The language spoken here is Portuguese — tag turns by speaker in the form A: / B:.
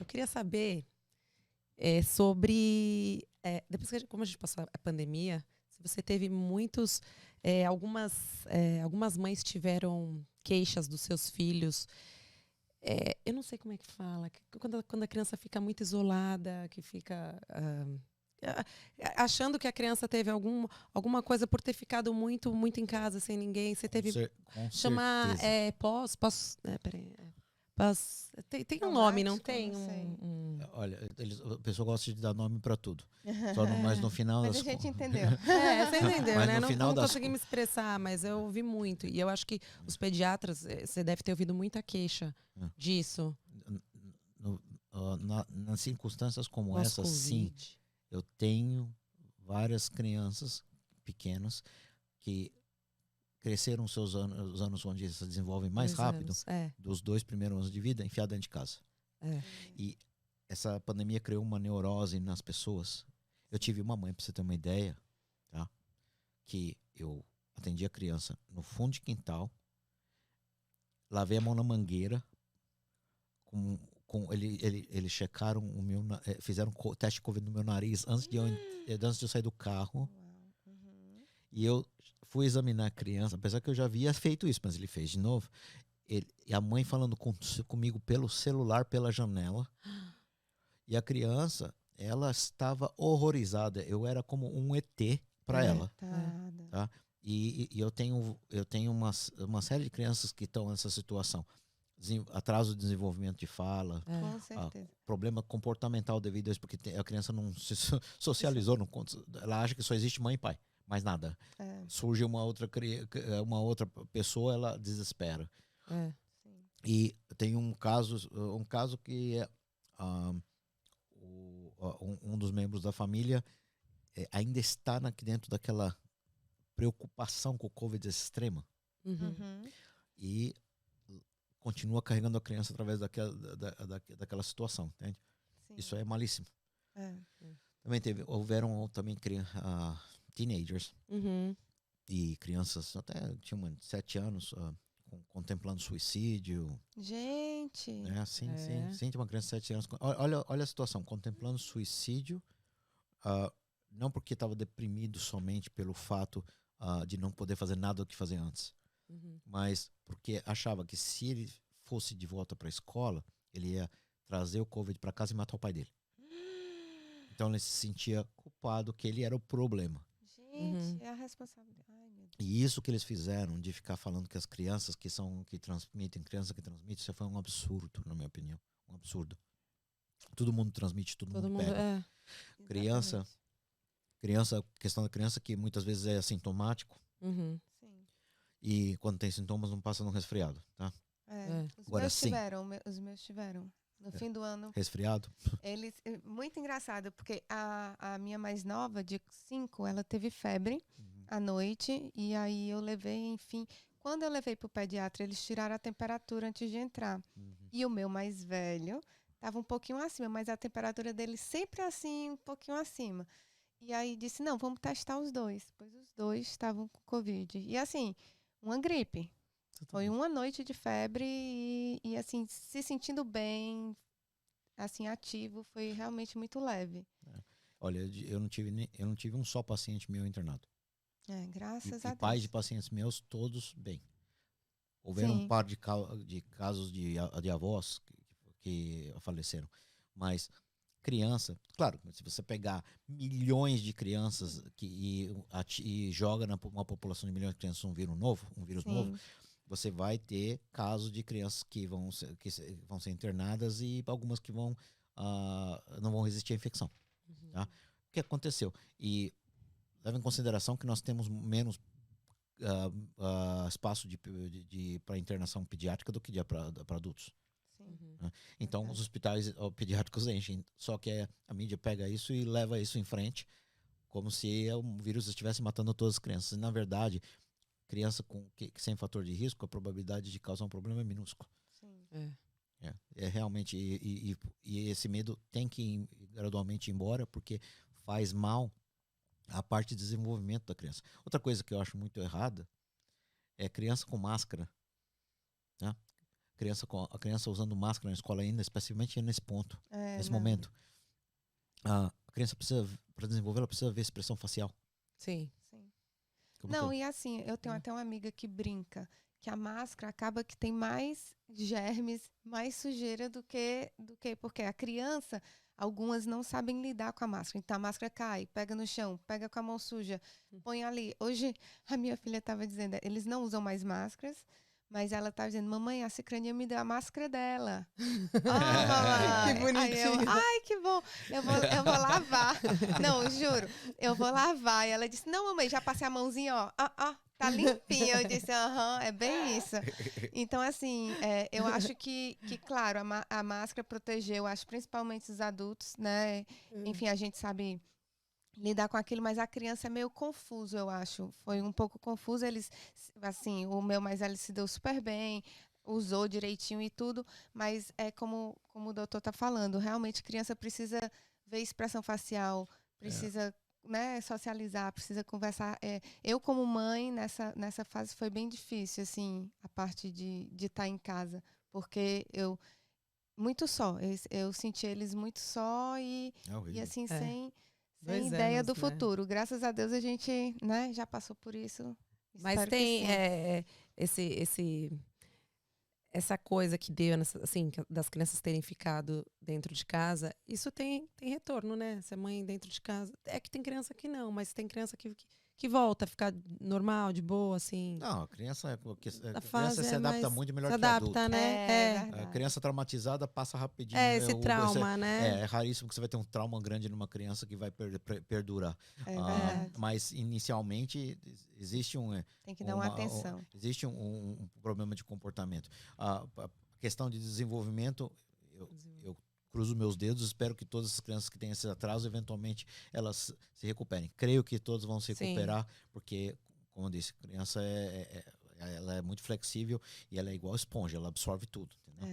A: queria saber sobre... depois que como a gente passou a pandemia, se você teve muitos... algumas mães tiveram queixas dos seus filhos. Eu não sei como é que fala. Quando a criança fica muito isolada, que fica... achando que a criança teve alguma coisa por ter ficado muito, muito em casa, sem ninguém. Você teve...
B: Com
A: chamar
B: certeza.
A: peraí. Tem um nome, não tem?
C: Não sei.
B: Olha, a pessoa gosta de dar nome para tudo. Mas no final
C: Mas
B: das
C: a gente
B: contas.
C: entendeu.
A: Você entendeu,
B: Mas
A: né?
B: no final
A: Não
B: das
A: consegui me expressar, mas eu ouvi muito. E eu acho que os pediatras, você deve ter ouvido muita queixa disso.
B: Nas circunstâncias como essa,
A: Pós-Covid.
B: sim, eu tenho várias crianças pequenas que cresceram os anos onde eles se desenvolvem mais
A: 2
B: rápido,
A: anos,
B: dos 2 primeiros anos de vida, enfiado dentro de casa. E essa pandemia criou uma neurose nas pessoas. Eu tive uma mãe, para você ter uma ideia, tá? Que eu atendi a criança no fundo de quintal, lavei a mão na mangueira, eles checaram o meu, fizeram teste de Covid no meu nariz antes de eu sair do carro. E eu fui examinar a criança, apesar que eu já havia feito isso, mas ele fez de novo. E a mãe falando comigo pelo celular, pela janela. E a criança, ela estava horrorizada. Eu era como um ET para ela. Tá? E eu tenho uma série de crianças que estão nessa situação. Atraso de desenvolvimento de fala,
C: Com certeza.
B: problema comportamental devido a isso, porque a criança não se socializou, ela acha que só existe mãe e pai, mais nada. Surge uma outra pessoa, ela desespera. E tem um caso que um dos membros da família ainda está aqui dentro daquela preocupação com o Covid extrema. E continua carregando a criança através daquela situação, entende? Sim. Isso é malíssimo. Também houveram teenagers e crianças até tinham 7 anos contemplando suicídio.
C: Gente!
B: Sim. Tem uma criança de 7 anos. Olha a situação, contemplando suicídio, não porque estava deprimido somente pelo fato de não poder fazer nada do que fazia antes. Mas porque achava que se ele fosse de volta para a escola, ele ia trazer o Covid para casa e matar o pai dele. Então ele se sentia culpado que ele era o problema.
C: Gente, é a responsabilidade. Ai, meu Deus.
B: E isso que eles fizeram de ficar falando que as crianças que transmitem, isso foi um absurdo, na minha opinião. Um absurdo. Todo mundo transmite, todo mundo pega. Questão da criança que muitas vezes é assintomático.
C: Sim.
B: E quando tem sintomas não passa num resfriado, tá?
C: Os meus tiveram. No fim do ano.
B: Resfriado?
C: Muito engraçado, porque a minha mais nova, de 5, ela teve febre à noite. E aí eu levei, enfim. Quando eu levei para o pediatra, eles tiraram a temperatura antes de entrar. E o meu mais velho estava um pouquinho acima, mas a temperatura dele sempre assim, um pouquinho acima. E aí disse, não, vamos testar os dois. Pois os dois estavam com Covid. E assim, uma gripe. Foi uma noite de febre e assim, se sentindo bem, assim, ativo, foi realmente muito leve.
B: Olha, eu não tive um só paciente meu internado.
C: Graças a Deus.
B: E pais de pacientes meus, todos bem. Houveram um par de casos de avós que faleceram. Mas criança, claro, se você pegar milhões de crianças e joga uma população de milhões de crianças um vírus novo, você vai ter casos de crianças que vão ser internadas e algumas que não vão resistir à infecção. Tá? O que aconteceu? E leva em consideração que nós temos menos espaço para internação pediátrica do que para adultos. Né? Então, os hospitais pediátricos enchem. Só que a mídia pega isso e leva isso em frente como se o vírus estivesse matando todas as crianças. E, na verdade, criança sem fator de risco, a probabilidade de causar um problema é minúscula. É realmente, e esse medo tem que ir gradualmente embora, porque faz mal à parte de desenvolvimento da criança. Outra coisa que eu acho muito errada é criança com máscara. Né? a criança usando máscara na escola ainda, especialmente nesse ponto, nesse
C: não.
B: momento. A criança precisa, para desenvolver, ela precisa ver expressão facial.
A: Sim.
C: Sim.
B: Como
C: Não,
B: que
C: e assim, eu tenho até uma amiga que brinca que a máscara acaba que tem mais germes, mais sujeira porque a criança, algumas não sabem lidar com a máscara. Então a máscara cai, pega no chão, pega com a mão suja, põe ali. Hoje a minha filha estava dizendo, eles não usam mais máscaras, mas ela estava dizendo, mamãe, a Cicrania me deu a máscara dela. Mamãe.
A: Que bonitinho.
C: Aí eu, ai, que bom. Eu vou lavar. Não, juro. Eu vou lavar. E ela disse, não, mamãe, já passei a mãozinha, ó. Tá limpinha. Eu disse, aham, é bem isso. Então, assim, eu acho que claro, a máscara protegeu, acho, principalmente os adultos, né? Enfim, a gente sabe lidar com aquilo, mas a criança é meio confuso, eu acho. Foi um pouco confuso. Eles, assim, o meu mais velho se deu super bem, usou direitinho e tudo, mas é como o doutor está falando, realmente criança precisa ver expressão facial, precisa né, socializar, precisa conversar. Eu, como mãe, nessa fase foi bem difícil, assim, a parte de estar em casa, porque muito só, eu senti eles muito só e assim, sem
A: 2
C: ideia
A: anos,
C: do
A: né?
C: futuro. Graças a Deus a gente, né, já passou por isso.
A: Mas
C: Espero
A: tem
C: que sim.
A: essa coisa que deu, assim, das crianças terem ficado dentro de casa, isso tem retorno, né? Se a mãe dentro de casa. É que tem criança que não, mas tem criança que volta a ficar normal, de boa, assim.
B: Não, a criança
A: A fase
B: se adapta muito melhor
A: se
B: que o adulto.
A: adapta, né?
C: Verdade.
B: A criança traumatizada passa rapidinho.
A: Esse trauma, né?
B: É raríssimo que você vai ter um trauma grande numa criança que vai perdurar.
C: É verdade.
B: Mas inicialmente existe
C: Tem que dar uma atenção.
B: Existe um problema de comportamento. A questão de desenvolvimento, eu cruzo meus dedos, espero que todas as crianças que têm esse atraso, eventualmente, elas se recuperem. Creio que todos vão se recuperar, porque, como eu disse, a criança ela é muito flexível e ela é igual esponja, ela absorve tudo.